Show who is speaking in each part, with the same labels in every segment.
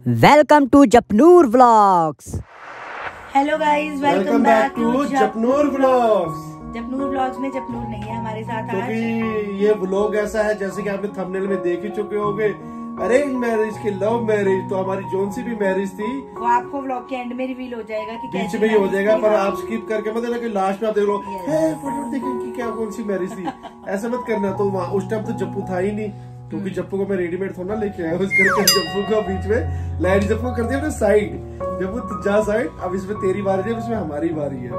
Speaker 1: Welcome to Japnoor vlogs.
Speaker 2: Hello guys, welcome back to
Speaker 3: Japnoor vlogs.
Speaker 2: Japnoor vlogs में जपनूर नहीं है हमारे साथ आज,
Speaker 3: क्योंकि ये व्लॉग ऐसा है जैसे कि आपने थंबनेल में देख ही चुके होंगे, अरेंज मैरिज की लव मैरिज। तो हमारी जोन सी भी मैरिज थी,
Speaker 2: वो आपको व्लॉग के एंड में रिवील हो जाएगा कि
Speaker 3: बीच में ही हो जाएगा, पर आप स्किप करके मत देना कि लास्ट में आप देख लो फटाफट देखें कि क्या कौन सी मैरिज थी। ऐसा मत करना। तो वहाँ उस टाइम तो जप्पू था ही नहीं, क्योंकि जप्पू को मैं रेडीमेड थोड़ा ना लेके आया। उस करके जप्पू को बीच में लाइट जप्पू कर दिया साइड। जप्पू जा साइड, अब इसमें तेरी बारी है, अब इसमें हमारी बारी है।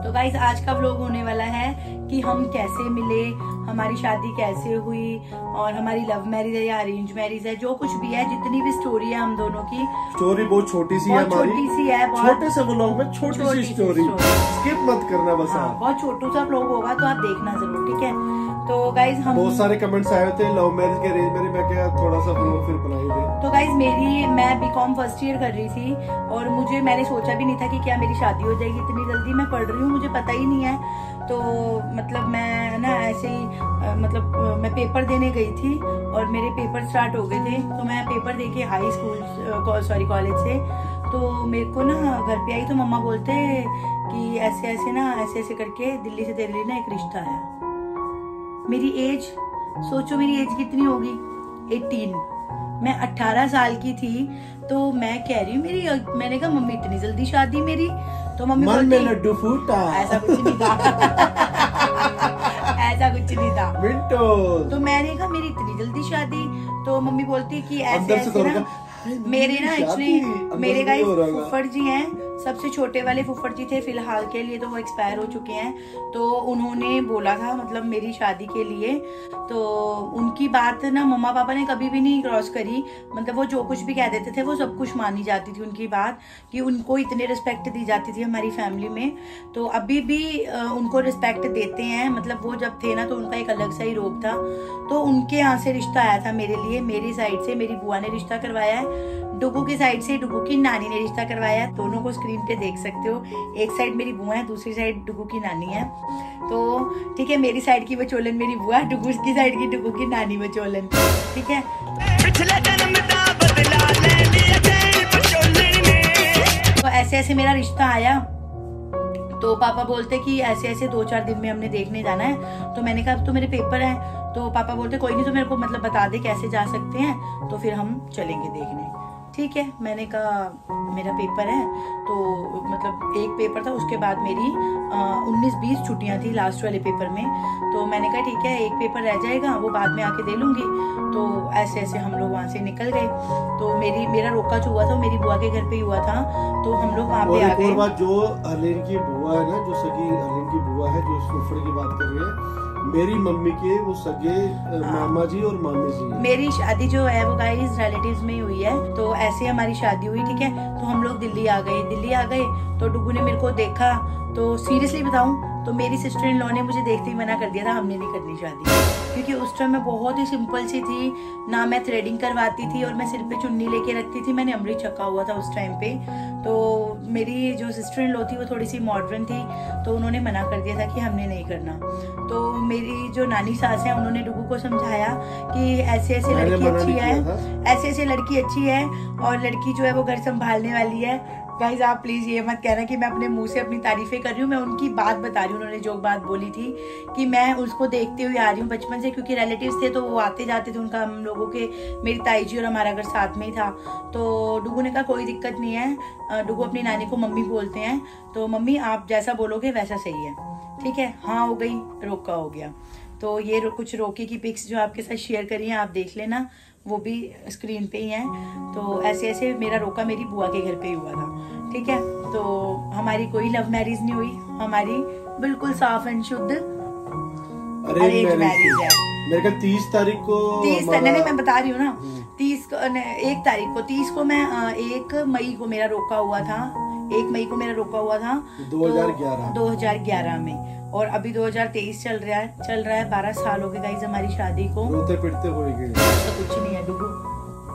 Speaker 2: तो गाइस आज का व्लॉग होने वाला है कि हम कैसे मिले, हमारी शादी कैसे हुई और हमारी लव मैरिज है या अरेंज मैरिज है, जो कुछ भी है, जितनी भी स्टोरी है हम दोनों की।
Speaker 3: स्टोरी बहुत छोटी सी है हमारी,
Speaker 2: छोटी सी है,
Speaker 3: छोटे से व्लॉग में छोटी सी स्टोरी, स्किप मत करना बस।
Speaker 2: हाँ, बहुत छोटू सा व्लॉग होगा तो आप देखना जरूर, ठीक है। तो गाइज हम
Speaker 3: बहुत सारे कमेंट्स आए थे लव मैरिज के अरेंज मैरिज में, क्या थोड़ा सा व्लॉग फिर बनाई दे।
Speaker 2: तो गाइज मैं बीकॉम फर्स्ट ईयर कर रही थी और मैंने सोचा भी नहीं था कि क्या मेरी शादी हो जाएगी इतनी जल्दी। मैं पढ़ रही हूँ, मुझे पता ही नहीं है। तो मतलब मैं ना ऐसे ही मैं पेपर देने गई थी और मेरे पेपर स्टार्ट हो गए थे। तो मैं पेपर देके हाई स्कूल कॉलेज से तो मेरे को ना घर पे आई तो मम्मा बोलते कि ऐसे ऐसे करके दिल्ली से तेरे लिए ना एक रिश्ता है। मेरी एज सोचो, मेरी एज कितनी होगी, 18। मैं 18 साल की थी। तो मैं कह रही हूँ मैंने कहा मम्मी इतनी जल्दी शादी मेरी? तो मम्मी
Speaker 3: मन में लड्डू फूटा।
Speaker 2: ऐसा कुछ नहीं था ऐसा कुछ नहीं था मिंटो। तो मैंने कहा मेरी इतनी जल्दी शादी? तो मम्मी बोलती कि ऐसे ना मेरे ना एक्चुअली मेरे गाइस फुफड़ जी हैं, सबसे छोटे वाले फुफड़ जी थे फिलहाल के लिए, तो वो एक्सपायर हो चुके हैं। तो उन्होंने बोला था मतलब मेरी शादी के लिए, तो उनकी बात ना मम्मा पापा ने कभी भी नहीं क्रॉस करी। मतलब वो जो कुछ भी कह देते थे वो सब कुछ मानी जाती थी उनकी बात, कि उनको इतने रिस्पेक्ट दी जाती थी हमारी फैमिली में। तो अभी भी उनको रिस्पेक्ट देते हैं। मतलब वो जब थे ना तो उनका एक अलग सा ही रोब था। तो उनके यहाँ से रिश्ता आया था मेरे लिए, मेरी साइड से मेरी बुआ ने रिश्ता करवाया है। डुगू की साइड से डुगू की नानी ने रिश्ता करवाया। दोनों को स्क्रीन पे देख सकते हो, एक साइड मेरी बुआ है, दूसरी साइड डुगू की नानी है। तो ठीक है, मेरी साइड की बचोलन मेरी बुआ, डुगू की साइड की डुगू की नानी बचोलन, ठीक है। तो ऐसे ऐसे मेरा रिश्ता आया। तो पापा बोलते कि ऐसे ऐसे 2-4 दिन में हमने देखने जाना है। तो मैंने कहा अब तो मेरे पेपर हैं। तो पापा बोलते कोई नहीं, तो मेरे को मतलब बता दे कैसे जा सकते हैं, तो फिर हम चलेंगे देखने। ठीक है, मैंने कहा मेरा पेपर है। तो मतलब एक पेपर था, उसके बाद मेरी 19-20 छुट्टियां थी लास्ट वाले पेपर में। तो मैंने कहा ठीक है, एक पेपर रह जाएगा, वो बाद में आके दे लूंगी। तो ऐसे ऐसे हम लोग वहाँ से निकल गए। तो मेरा रोका जो हुआ था मेरी बुआ के घर पे ही हुआ था। तो हम लोग वहाँ पे आ गए।
Speaker 3: और बात, जो हरलीन की बुआ है ना, जो सगी हरलीन की बुआ है, जो फुफड़ की बात कर रही है, मेरी मम्मी के वो सगे मामा जी और मामी जी।
Speaker 2: मेरी शादी जो है वो गाइस रिलेटिव्स में ही हुई है। तो ऐसे हमारी शादी हुई, ठीक है। तो हम लोग दिल्ली आ गए। तो डुगू ने मेरे को देखा, तो सीरियसली बताऊं तो मेरी सिस्टर इन लॉ ने मुझे देखते ही मना कर दिया था, हमने नहीं करनी शादी। क्योंकि उस टाइम मैं बहुत ही सिंपल सी थी ना, मैं थ्रेडिंग करवाती थी और मैं सिर पे चुन्नी लेके रखती थी। मैंने अमृत छका हुआ था उस टाइम पे। तो मेरी जो सिस्टर इन लॉ थी वो थोड़ी सी मॉडर्न थी, तो उन्होंने मना कर दिया था कि हमने नहीं करना। तो मेरी जो नानी सास है उन्होंने डुगू को समझाया कि ऐसे ऐसे लड़की अच्छी है, ऐसे ऐसे लड़की अच्छी है और लड़की जो है वो घर संभालने वाली है। गाइज आप प्लीज ये मत कहना कि मैं अपने मुंह से अपनी तारीफें कर रही हूँ, मैं उनकी बात बता रही हूँ। उन्होंने जो बात बोली थी कि मैं उसको देखते हुए आ रही हूँ बचपन से, क्योंकि रिलेटिव्स थे तो वो आते जाते थे, उनका हम लोगों के, मेरी ताई जी और हमारा घर साथ में ही था। तो डुगू ने कहा कोई दिक्कत नहीं है। डुगू अपनी नानी को मम्मी बोलते हैं, तो मम्मी आप जैसा बोलोगे वैसा सही है, ठीक है। हाँ हो गई, रोका हो गया। तो ये कुछ रोके की पिक्स जो आपके साथ शेयर करी हैं आप देख लेना, वो भी स्क्रीन पे ही हैं। तो ऐसे ऐसे मेरा रोका मेरी बुआ के घर पे ही हुआ था, ठीक है। तो हमारी कोई लव मैरिज नहीं हुई, हमारी बिल्कुल साफ एंड शुद्ध अरेंज मैरिज है।
Speaker 3: मेरे ख्याल 30 तारीख को
Speaker 2: 30 नहीं मैं बता रही हूँ ना, 1 तारीख को 30 को मैं 1 मई को मेरा रोका हुआ था। 1 मई को मेरा रोका हुआ था 2011 में। और अभी 2023 चल रहा है 12 साल हो गए गाइस हमारी शादी को।
Speaker 3: रोते पिटते हो गए
Speaker 2: तो कुछ नहीं है डुगू,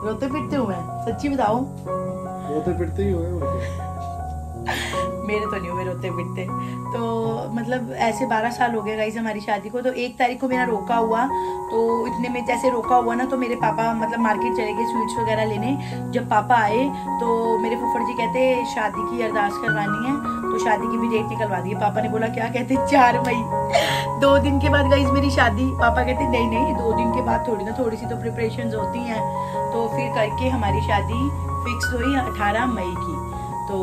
Speaker 2: रोते पिटते हुए, सच्ची बताओ
Speaker 3: रोते पिटते ही हुए।
Speaker 2: मेरे तो नहीं हुए रोते पिटते। तो मतलब ऐसे 12 साल हो गए गाइस हमारी शादी को। तो 1 तारीख को मेरा रोका हुआ, तो इतने में जैसे रोका हुआ ना, तो मेरे पापा मतलब मार्केट चले गए स्वीट्स वगैरह लेने। जब पापा आए तो मेरे फुफड़ जी कहते शादी की अरदास करवानी है, तो शादी की भी डेट निकलवा दी। पापा ने बोला क्या कहते 4 मई 2 दिन के बाद गाइस मेरी शादी। पापा कहते नहीं 2 दिन के बाद थोड़ी ना, थोड़ी सी तो प्रिपरेशंस होती हैं। तो फिर करके हमारी शादी फिक्स हुई 18 मई की। तो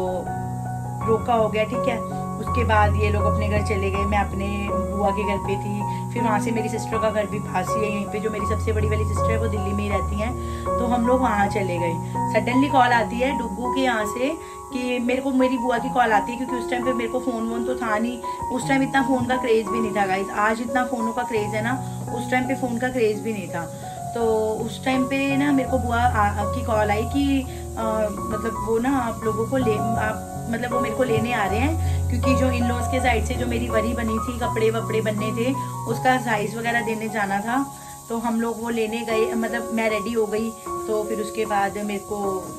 Speaker 2: रोका हो गया, ठीक है। उसके बाद ये लोग अपने घर चले गए, मैं अपने बुआ के घर पे थी। फिर वहाँ से मेरी सिस्टर का घर भी पास ही है यहीं पे, जो मेरी सबसे बड़ी वाली सिस्टर है वो दिल्ली में ही रहती हैं। तो हम लोग वहाँ चले गए। सडनली कॉल आती है डुग्गू के यहाँ से कि मेरे को मेरी बुआ की कॉल आती है, क्योंकि उस टाइम पे मेरे को फोन वोन तो था नहीं। उस टाइम इतना फोन का क्रेज भी नहीं था गाइस। आज इतना फोनों का क्रेज है ना, उस टाइम पे फोन का क्रेज भी नहीं था। तो उस टाइम पे ना मेरे को बुआ की कॉल आई कि मतलब वो ना आप लोगों को मतलब वो मेरे को लेने आ रहे हैं, क्योंकि जो इन लॉज के साइड से जो मेरी वरी बनी थी, कपड़े वपड़े बनने थे, उसका साइज वगैरह देने जाना था। तो हम लोग वो लेने गए, मतलब मैं रेडी हो गई। तो फिर उसके बाद मेरे को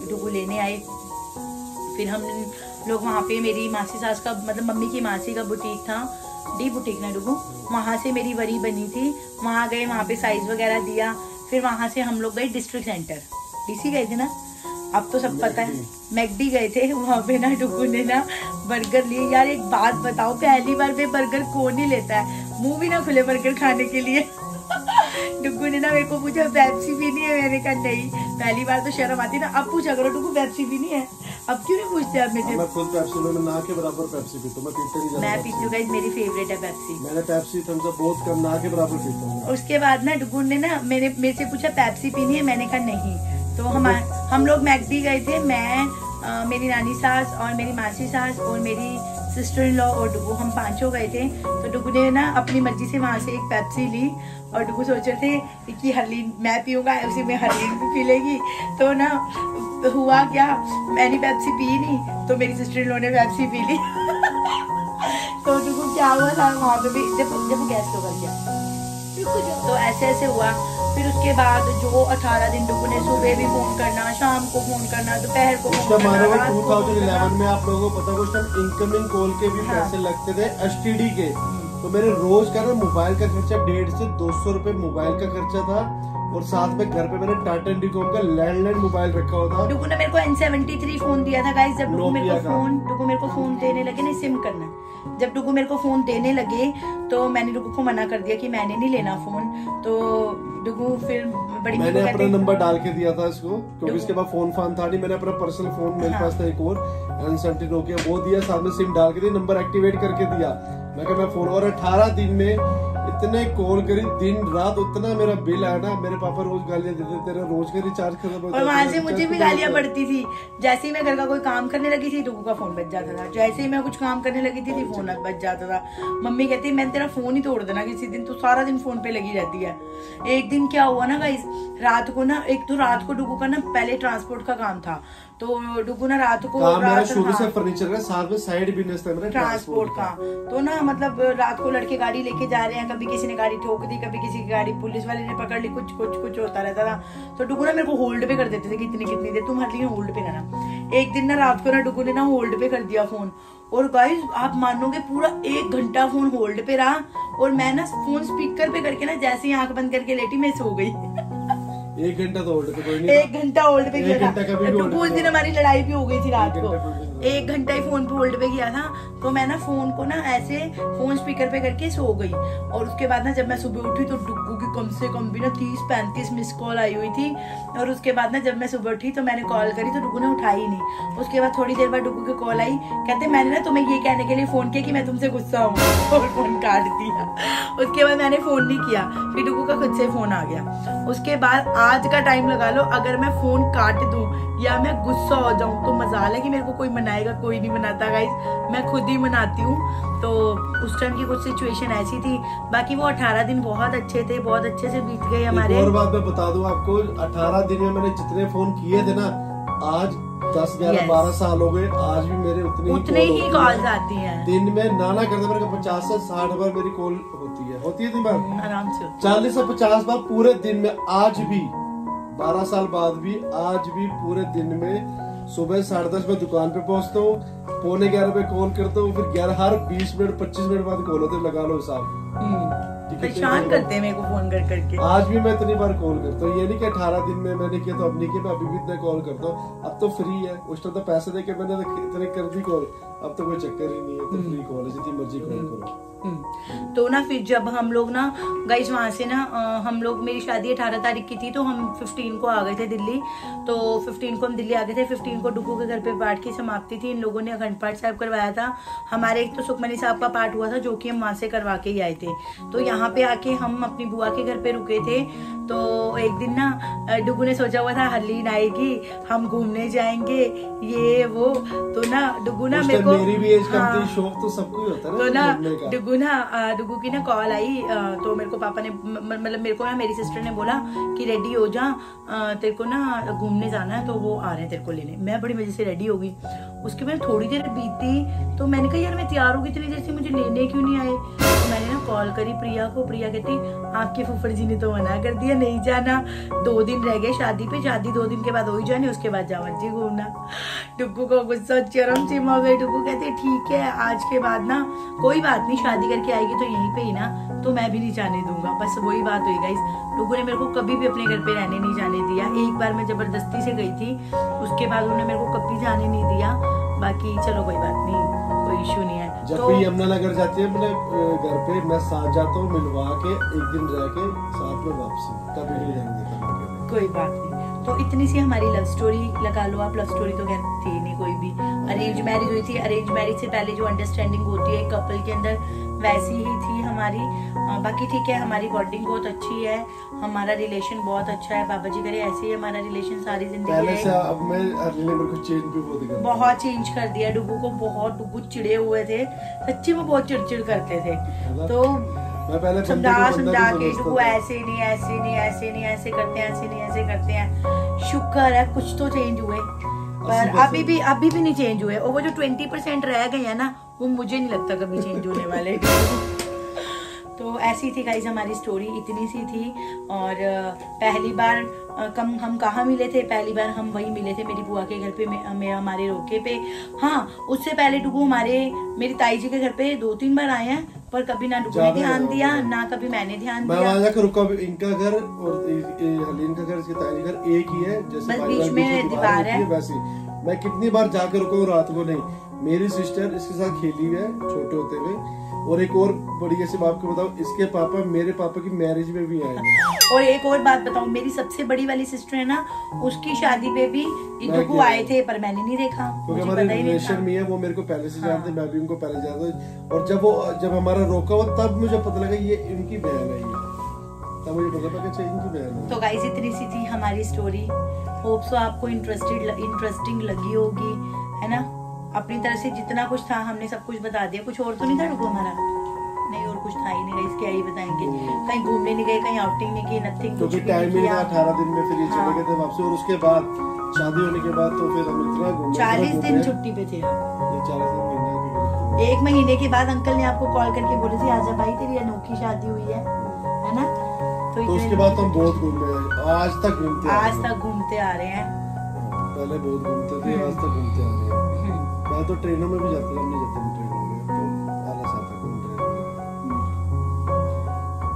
Speaker 2: डुगू लेने आए। फिर हम लोग वहाँ पे मेरी मासी सास का मतलब मम्मी की मासी का बुटीक था, डी बुटीक ना डुगू, वहाँ से मेरी वरी बनी थी। वहाँ गए, वहाँ पे साइज वगैरह दिया। फिर वहाँ से हम लोग गए डिस्ट्रिक्ट सेंटर, डीसी गए थे ना, अब तो सब पता है, मैकडी गए थे। वहाँ पे ना डुगू ने ना बर्गर लिए। यार एक बात बताओ, पहली बार पे बर्गर कौन ही लेता है, मुंह भी ना खुले बर्गर खाने के लिए। डुगू ने ना मेरे को पूछा पेप्सी पीनी है, मैंने कहा नहीं। पहली बार तो शर्म आती ना, अब पूछा करो डुगू पेप्सी पीनी है, अब क्यों नहीं पूछते आप मुझे?
Speaker 3: मैं खुद पेप्सी में ना के बराबर पेप्सी पीता हूं, मैं पीते नहीं।
Speaker 2: मैं पीती हूँ गाइस, मेरी फेवरेट है पेप्सी।
Speaker 3: मैंने पेप्सी थम्स अप बहुत कम, ना के बराबर पीता हूं।
Speaker 2: उसके बाद ना डुगू ने ना मेरे से पूछा पेप्सी पीनी है, मैंने कहा नहीं। तो हम लोग मैकडी गए थे, मैं मेरी नानी सास और मेरी मासी सास और मेरी सिस्टर इन लॉ और डुगू, हम 5 गए थे। तो डुगू ने ना अपनी मर्जी से वहाँ से एक पेप्सी ली, और डुगू सोच रहे थे कि हरलीन मैं पीऊँगा, उसी में हरलीन भी पी लेगी। तो ना हुआ क्या, मैंने पेप्सी पी नहीं, तो मेरी सिस्टर इन लॉ ने पेप्सी पी ली। तो डुगू क्या हुआ था वहाँ पे भी, जब गैस तो कर गया, तो ऐसे हुआ। फिर उसके बाद जो 18 दिन डुगू ने सुबह भी फोन करना, शाम को फोन करना, दोपहर को फोन करना।
Speaker 3: 2011 में आप लोगों को पता है उस टाइम इनकमिंग कॉल के भी पैसे लगते थे एसटीडी के। तो मेरे रोज का ना मोबाइल का खर्चा 150 से 200 रुपए मोबाइल का खर्चा था, और साथ में घर पे मैंने टाटा इंडिकॉम का लैंडलाइन मोबाइल रखा हुआ था।
Speaker 2: डुगू ने मेरे को N73 फोन दिया था गाइस। जब डुगू मेरे को फोन देने लगे ना, सिम करना, जब डुगू मेरे को फोन देने लगे तो मैंने डुगू को मना कर दिया कि मैंने नहीं लेना फोन। तो डुगू फिर बड़ी
Speaker 3: मैंने अपना नंबर डाल के दिया था इसको, क्योंकि इसके बाद फोन था नहीं। मैंने अपना पर्सनल फोन मेरे पास था एक और N70 नोकिया, वो दिया, साथ में सिम डाल के दी, नंबर एक्टिवेट करके दिया। मैं फोन, और 18 दिन में इतने कॉल करी दिन रात, उतना मेरा बिल आया ना। मेरे पापा रोज गालियां देते, तेरा रोज का रिचार्ज खत्म हो जाता है।
Speaker 2: और वहाँ से मुझे भी गालियां पड़ती थी। जैसे ही मैं घर का कोई काम करने लगी थी, डुगू का फोन बज जाता था। जैसे ही मैं कुछ काम करने लगी थी, फोन बज जाता था। मम्मी कहती मैंने तेरा फोन ही तोड़ देना किसी दिन, तू सारा दिन फोन पे लगी रहती है। एक दिन क्या हुआ ना गाइस, रात को ना, एक तो रात को डुगू का ना पहले ट्रांसपोर्ट का काम था। तो डुगू ना रात को
Speaker 3: शुरू से फर्नीचर का, साथ में साइड बिजनेस था मेरा
Speaker 2: ट्रांसपोर्ट का। तो ना मतलब रात को लड़के गाड़ी लेके जा रहे हैं, कभी किसी ने गाड़ी ठोक दी, कभी किसी की गाड़ी पुलिस वाले ने पकड़ ली, कुछ होता रहता था। तो डुगू ना मेरे को होल्ड पे कर देते थे कि कितनी देर तुम हर होल्ड पे रहना। एक दिन ना रात को ना डुगू ने ना होल्ड पे कर दिया फोन, और गाइस आप मानोगे पूरा 1 घंटा फोन होल्ड पे रहा। और मैं ना फोन स्पीकर पे करके ना जैसे ही आंख बंद करके लेटी, मैं सो गई।
Speaker 3: 1 घंटा तो होल्ड पे कोई नहीं,
Speaker 2: 1 घंटा होल्ड पे किया था। उस दिन हमारी लड़ाई भी हो गई थी रात को, 1 घंटा ही फोन पे होल्ड पे किया था। तो मैं ना फोन को ना ऐसे फोन स्पीकर पे करके सो गई। और उसके बाद ना जब मैं सुबह उठी तो डुग्गू की कम से कम भी ना 30-35 मिस कॉल आई हुई थी। और उसके बाद ना जब मैं सुबह उठी तो मैंने कॉल करी तो डुग्गू ने उठाई नहीं। उसके बाद थोड़ी देर बाद डुग्गू की कॉल आई, कहते मैंने ना तुम्हें ये कहने के लिए फोन किया कि मैं तुमसे गुस्सा हूँ, और फोन काट दिया। उसके बाद मैंने फोन नहीं किया, फिर डुग्गू का खुद से फोन आ गया। उसके बाद आज का टाइम लगा लो, अगर मैं फोन काट दूं या मैं गुस्सा हो जाऊं तो मजाल है कि मेरे को कोई मनाएगा, कोई नहीं मनाता गाइस, मैं खुद ही मनाती हूँ। तो उस टाइम की कुछ सिचुएशन ऐसी थी। बाकी वो 18 दिन बहुत अच्छे थे, बहुत अच्छे से बीत गए हमारे।
Speaker 3: और बात मैं बता दूं आपको, 18 दिन में मैंने जितने फोन किए थे ना, आज 10, 11, 12 साल हो गए, आज भी मेरे उतने ही
Speaker 2: कॉल्स आती हैं।
Speaker 3: दिन में नाना करते मेरे 50 से 60 बार मेरी कॉल होती है दिन भर,
Speaker 2: आराम से
Speaker 3: 40 से 50 बार पूरे दिन में। आज भी 12 साल बाद भी आज भी पूरे दिन में सुबह 10:30 मैं दुकान पे पहुंचता हूँ, 11:45 पे कॉल करता हूँ, फिर 11 हर 20 मिनट 25 मिनट बाद कॉल होते, लगा लो साहब।
Speaker 2: परेशान करते हैं मेरे को फोन कर करके।
Speaker 3: आज भी मैं इतनी बार कॉल करता हूँ, ये नहीं कि 18 दिन में मैंने किया तो अब नहीं किया, मैं अभी भी इतना कॉल करता हूँ। अब तो फ्री है, उस टाइम तो पैसे देके मैंने इतने कर दी कॉल, अब तो कोई चक्कर ही नहीं है, तो फ्री कॉल है, जितनी मर्जी कॉल करो।
Speaker 2: तो ना फिर जब हम लोग ना गाइस वहां से ना हम लोग, मेरी शादी 18 तारीख की थी, तो हम 15 को आ गए थे दिल्ली। तो 15 को हम दिल्ली आ गए थे। 15 को डुगू के घर पे पाठ की समाप्ति थी। इन लोगों ने अखंड पाठ साहब करवाया था। हमारे एक तो सुखमनी साहब का पाठ हुआ था, जो कि हम वहां से करवा के ही आए थे। तो यहाँ पे आके हम अपनी बुआ के घर पे रुके थे। तो एक दिन ना डुगू ने सोचा हुआ था हरलीन आएगी, हम घूमने जाएंगे, ये वो। तो ना डुगू ना मेरे को,
Speaker 3: मेरी भी एज कम थी, शौक तो सबको ही होता है ना,
Speaker 2: तो ना डुगू की ना कॉल आई। तो मेरे को पापा ने, मतलब मेरे को ना मेरी सिस्टर ने बोला कि रेडी हो जा, तेरे को ना घूमने जाना है, तो वो आ रहे हैं तेरे को लेने। मैं बड़ी मजे से रेडी हो गई। उसके बाद थोड़ी देर बीती तो मैंने कहा यार मैं तैयार हो गई, इतनी देर से मुझे लेने क्यों नहीं आए। तो मैंने ना कॉल करी प्रिया को। प्रिया कहती आपके फुफड़ जी ने तो मना कर दिया, नहीं जाना, 2 दिन रह गए शादी पे, शादी 2 दिन के बाद हो ही जाने, उसके बाद जा मर्जी घूमना। डुगू को गुस्सा चरम सीमा हो गई। डुगू कहते ठीक है, आज के बाद ना कोई बात नहीं, शादी करके आएगी तो यहीं पे ही ना, तो मैं भी नहीं जाने दूंगा। बस वही बात हुई गाइस। डुगू ने मेरे को कभी भी अपने घर पे रहने नहीं जाने दिया। एक बार मैं जबरदस्ती से गई थी, उसके बाद उन्होंने मेरे को कभी जाने नहीं दिया। बाकी चलो कोई बात नहीं, कोई इशू नहीं है।
Speaker 3: जब
Speaker 2: तो
Speaker 3: भी यमुनानगर जाती है अपने घर पे, मैं साथ जाता हूँ, मिलवा के 1 दिन रह के साथ में वापसी, कभी नहीं जाने देता।
Speaker 2: कोई बात नहीं। तो इतनी सी हमारी लव स्टोरी लगा लो आप। लव स्टोरी तो खैर थी नहीं कोई भी, अरेंज मैरिज हुई थी। अरेंज मैरिज से पहले जो अंडरस्टैंडिंग होती है कपल के अंदर, वैसी ही थी हमारी। बाकी ठीक है, हमारी बॉन्डिंग बहुत अच्छी है, हमारा रिलेशन बहुत अच्छा है। बाबा जी करे ऐसे ही हमारा रिलेशन सारी जिंदगी
Speaker 3: पहले से अब मैं मेरे को चेंज भी
Speaker 2: बहुत चेंज कर दिया। डुगू को बहुत, डुगू चिड़े हुए थे सच्ची में, बहुत चिड़चिड़ करते थे। तो
Speaker 3: मैं पहले
Speaker 2: समझा के डुगू ऐसे नहीं, ऐसे नहीं, ऐसे नहीं, ऐसे करते हैं, ऐसे नहीं, ऐसे करते हैं। शुक्र है कुछ तो चेंज हुए, पर अभी भी नहीं चेंज हुए। और वो जो 20% रह गए हैं ना, वो मुझे नहीं लगता कभी चेंज होने वाले। तो ऐसी थी गाइस हमारी स्टोरी, इतनी सी थी। और पहली बार हम कहाँ मिले थे? पहली बार हम वही मिले थे मेरी बुआ के घर पे, हमारे रोके पे। हाँ, उससे पहले डुगू मेरी ताई जी के घर पे 2-3 बार आए हैं, पर कभी ना डुगू ने ध्यान दिया, ना कभी मैंने ध्यान दिया।
Speaker 3: मैं वहाँ जाकर रुका, इनका घर और हलीन का घर, इसकी ताई जी का घर एक ही है, जैसे
Speaker 2: बीच में दीवार है
Speaker 3: वैसी। मैं कितनी बार जाकर रुका हूँ रात को। नहीं, मेरी सिस्टर इसके साथ खेली हुई है छोटे होते हुए। और एक और बड़ी ऐसी बात को बताऊं, इसके पापा मेरे पापा की मैरिज में भी आए हैं।
Speaker 2: और एक और बात बताऊं, मेरी सबसे बड़ी वाली सिस्टर है ना, उसकी शादी पे भी डुगू आए थे, पर मैंने नहीं देखा,
Speaker 3: क्योंकि हमारे रिलेशन में है। वो मेरे को पहले से जानते, मैं भी उनको पहले जानता। और जब हमारा रोका हुआ, तब मुझे पता लगा ये इनकी बहन है, तब मुझे पता लगा अच्छा इनकी बहन है।
Speaker 2: तो गाइस इतनी सी थी हमारी स्टोरी। होप सो आपको इंटरेस्टिंग लगी होगी, है ना। अपनी तरफ से जितना कुछ था हमने सब कुछ बता दिया। कुछ और तो नहीं था डुगू हमारा? नहीं, और कुछ था ही नहीं गाइस, क्या ही बताएंगे। कहीं घूमने नहीं गए, कहीं आउटिंग नहीं की, नथिंग, कुछ भी
Speaker 3: टाइम नहीं था। 18 दिन में फिर ये चले गए थे वापस। और उसके बाद शादी होने के बाद तो फिर हम इतना घूमे,
Speaker 2: 40 दिन छुट्टी पे थे।
Speaker 3: 40 दिन
Speaker 2: 1 महीने के बाद अंकल ने आपको कॉल करके बोले थे आजा भाई तेरी अनोखी शादी हुई है ना।
Speaker 3: तो उसके बाद हम बहुत घूमे, आज तक
Speaker 2: घूमते आ रहे हैं।
Speaker 3: पहले बहुत घूमते थे, आज तक घूमते आ रहे हैं। मैं तो ट्रेनों में भी जाता, हम नहीं जाते ट्रेनों में, तो आलस आता है ट्रेन में।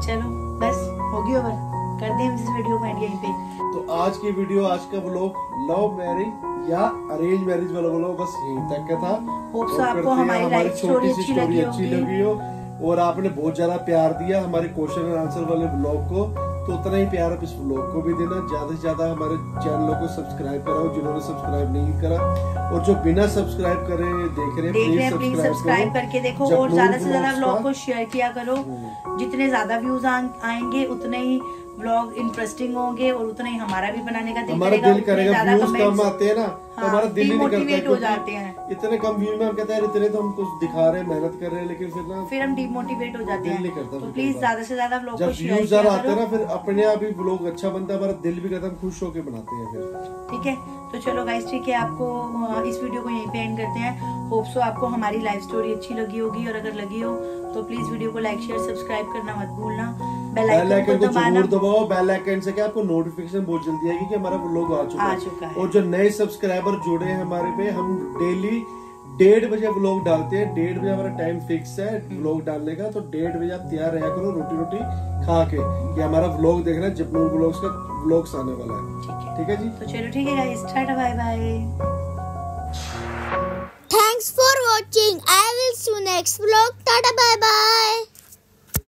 Speaker 2: चलो बस होगी ओवर, कर दें हम इस वीडियो को एंड यहीं पे।
Speaker 3: तो आज की वीडियो, आज का व्लॉग लव मैरिज या अरेंज मैरिज वाला व्लॉग बस यहीं तक का था।
Speaker 2: होप सो आपको हमारी लाइफ स्टोरी अच्छी लगी हो
Speaker 3: और आपने बहुत ज्यादा प्यार दिया हमारे क्वेश्चन एंड आंसर वाले व्लॉग को। तो उतना ही प्यार आप इस व्लॉग को भी देना। ज्यादा से ज्यादा हमारे चैनल को सब्सक्राइब कराओ जिन्होंने सब्सक्राइब नहीं करा, और जो बिना सब्सक्राइब करे देख रहे हैं
Speaker 2: प्लीज सब्सक्राइब करके देखो। और ज्यादा से ज्यादा व्लॉग को शेयर किया करो। जितने ज्यादा व्यूज आएंगे उतने ही व्लॉग इंटरेस्टिंग होंगे, और उतना ही हमारा भी बनाने का दिल
Speaker 3: करेगा। व्यूज कम आते हैं ना, तो हमारा दिल ही नहीं करता,
Speaker 2: हो जाते हैं।
Speaker 3: इतने कम व्यू में हम कहते हैं इतने तो हम कुछ दिखा रहे हैं, मेहनत कर रहे हैं, लेकिन फिर
Speaker 2: हम डिमोटिवेट हो जाते हैं।
Speaker 3: करता,
Speaker 2: तो प्लीज ज्यादा से ज्यादा व्लॉग को शेयर
Speaker 3: व्यूज आते हैं ना, फिर अपने आप ही व्लॉग अच्छा बनता है, हमारा दिल भी करता है, हम खुश होकर बनाते हैं फिर।
Speaker 2: ठीक है, तो चलो गाइस, ठीक है, आपको इस वीडियो को यहीं पे एंड करते हैं। होप सो आपको हमारी लाइफ स्टोरी अच्छी लगी होगी, और अगर लगी हो तो प्लीज वीडियो को लाइक शेयर सब्सक्राइब करना मत भूलना।
Speaker 3: बेल आइकन को जरूर दबाओ। बेल आइकन से क्या आपको नोटिफिकेशन बहुत जल्दी आएगी कि हमारा व्लॉग आ चुका है। और जो नए सब्सक्राइबर जुड़े हैं हमारे पे, हम डेली 1:30 बजे व्लॉग डालते हैं। 1:30 बजे हमारा टाइम फिक्स है व्लॉग डालने का, तो 1:30 बजे आप तैयार रहा करो रोटी खा के, कि हमारा व्लॉग देखना, जपनूर व्लॉग्स का व्लॉग्स आने वाला है। ठीक है जी,
Speaker 2: तो चलो ठीक है guys, tata bye bye.
Speaker 4: Thanks for watching. I will see you next vlog. Tata bye bye.